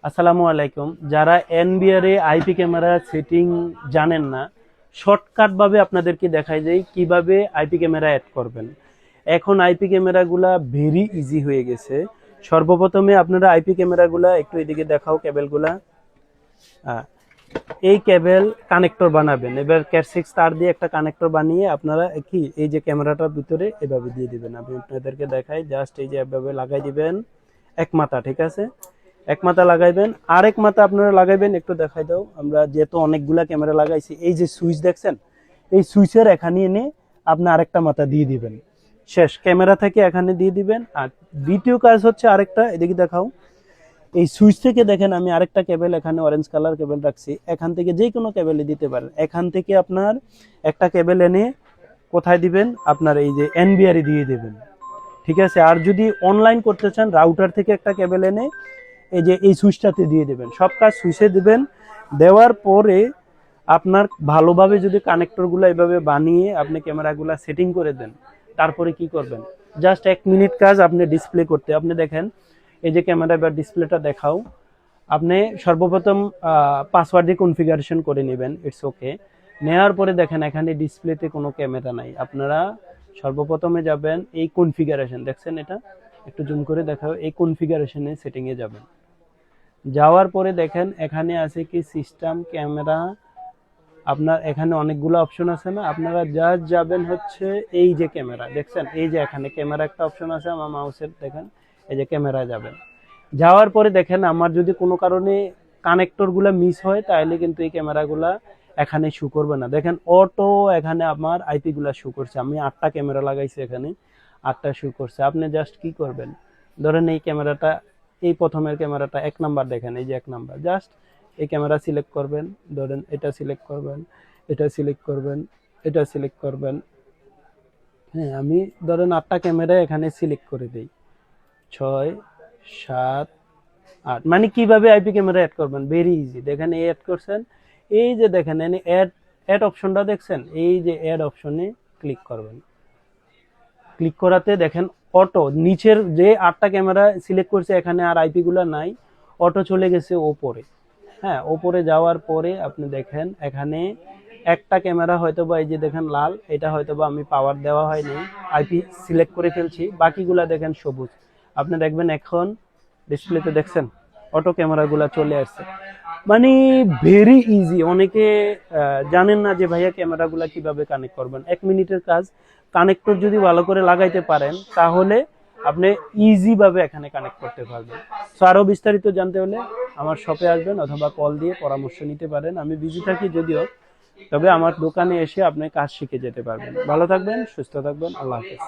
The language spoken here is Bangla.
আসসালামু আলাইকুম। যারা এনবিআর এ আইপি ক্যামেরা সেটিং জানেন না, শর্টকাট ভাবে আপনাদেরকে দেখাই যায় কিভাবে আইপি ক্যামেরা অ্যাড করবেন। এখন আইপি ক্যামেরাগুলা ভেরি ইজি হয়ে গেছে। সর্বপ্রথমে আপনারা আইপি ক্যামেরাগুলা একটু এদিকে দেখাও, কেবলগুলা। আহ, এই কেবল কানেক্টর বানাবেন। এবার ক্যাট 6 তার দিয়ে একটা কানেক্টর বানিয়ে আপনারা কি এই যে ক্যামেরাটার ভিতরে এভাবে দিয়ে দিবেন। আমি আপনাদেরকে দেখাই, জাস্ট এই যে এভাবে লাগাই দিবেন এক মাথা, ঠিক আছে? এক মাথা লাগাইবেন, আরেক মাথা আপনারা লাগাইবেন। একটু দেখাই দাও, আমরা যেহেতু অনেকগুলা ক্যামেরা লাগাইছি, এই যে সুইচ দেখছেন, এই সুইচের এখানে এনে আপনি আরেকটা মাথা দিয়ে দিবেন। শেষ, ক্যামেরা থেকে এখানে দিয়ে দিবেন। আর দ্বিতীয় কাজ হচ্ছে আরেকটা, এদিকে দেখাও। এই সুইচ থেকে দেখেন আমি আরেকটা কেবল এখানে অরেঞ্জ কালার কেবল রাখছি, এখান থেকে যে কোনো কেবলে দিতে পারেন। এখান থেকে আপনার একটা কেবল এনে কোথায় দিবেন, আপনার এই যে এনবিআর দিয়ে দিবেন, ঠিক আছে? আর যদি অনলাইন করতে চান, রাউটার থেকে একটা কেবল এনে এই যে এই সুইচটাতে দিয়ে দেবেন। সব কাজ সুইচে দিবেন। দেওয়ার পরে আপনার ভালোভাবে যদি কানেক্টরগুলো এভাবে বানিয়ে আপনি ক্যামেরাগুলো সেটিং করে দেন, তারপরে কি করবেন, জাস্ট 1 মিনিট কাজ আপনি ডিসপ্লে করতে। আপনি দেখেন এই যে ক্যামেরা বা ডিসপ্লেটা দেখাও। আপনি সর্বপ্রথম পাসওয়ার্ড দিয়ে কনফিগারেশন করে নেবেন, ইটস ওকে। নেওয়ার পরে দেখেন এখানে ডিসপ্লেতে কোনো ক্যামেরা নাই। আপনারা সর্বপ্রথমে যাবেন এই কনফিগারেশন, দেখছেন এটা, একটু জুম করে দেখাও, এই কনফিগারেশনে সেটিংয়ে যাবেন। যাওয়ার পরে দেখেন এখানে আছে কি সিস্টেম ক্যামেরা। আপনার এখানে অনেকগুলো অপশন আছে না, আপনারা জাস্ট যাবেন হচ্ছে এই যে ক্যামেরা দেখছেন, এই যে এখানে ক্যামেরা একটা অপশন আছে আমার মাউসের, দেখেন এই যে ক্যামেরা যাবেন। যাওয়ার পরে দেখেন আমার যদি কোনো কারণে কানেক্টরগুলো মিস হয়, তাহলে কিন্তু এই ক্যামেরাগুলা এখানে শু করবে না। দেখেন অটো এখানে আমার আইপি গুলা শু করছে। আমি 8টা ক্যামেরা লাগাইছি, এখানে 8টা শু করছে। আপনি জাস্ট কি করবেন, ধরেন এই ক্যামেরাটা, এই প্রথমের ক্যামেরাটা 1 নাম্বার, দেখেন এই যে 1 নাম্বার, জাস্ট এই ক্যামেরা সিলেক্ট করবেন। ধরেন এটা সিলেক্ট করবেন, এটা সিলেক্ট করবেন, এটা সিলেক্ট করবেন। হ্যাঁ, আমি ধরেন 8টা ক্যামেরা এখানে সিলেক্ট করে দিই। 6, 7, 8। মানে কিভাবে আইপি ক্যামেরা অ্যাড করবেন, ভেরি ইজি। দেখেন এই অ্যাড করছেন, এই যে দেখেন এখানে অ্যাড অ্যাড অপশনটা দেখছেন, এই যে অ্যাড অপশনে ক্লিক করবেন। ক্লিক করাতে দেখেন অটো নিচের যে 8টা ক্যামেরা সিলেক্ট করছে এখানে আর আইপি গুলা নাই, অটো চলে গেছে ওপরে। হ্যাঁ, ওপরে যাওয়ার পরে আপনি দেখেন এখানে একটা ক্যামেরা হয়তো বা এই যে দেখেন লাল, এটা হয়তো বা আমি পাওয়ার দেওয়া হয়নি, আইপি সিলেক্ট করে ফেলছি। বাকিগুলা দেখেন সবুজ। আপনি দেখবেন এখন ডিসপ্লেতে দেখছেন অটো ক্যামেরাগুলা চলে আসছে। মানে ভেরি ইজি। অনেকে জানেন না যে ভাইয়া ক্যামেরাগুলা কিভাবে কানেক্ট করবেন। 1 মিনিটের কাজ। কানেক্টর যদি ভালো করে লাগাইতে পারেন, তাহলে আপনি ইজি ভাবে এখানে কানেক্ট করতে পারবেন। সো আরো বিস্তারিত জানতে হলে আমার শপে আসবেন অথবা কল দিয়ে পরামর্শ নিতে পারেন। আমি বিজি থাকি যদিও, তবে আমার দোকানে এসে আপনি কাজ শিখে যেতে পারবেন। ভালো থাকবেন, সুস্থ থাকবেন, আল্লাহ হাফেজ।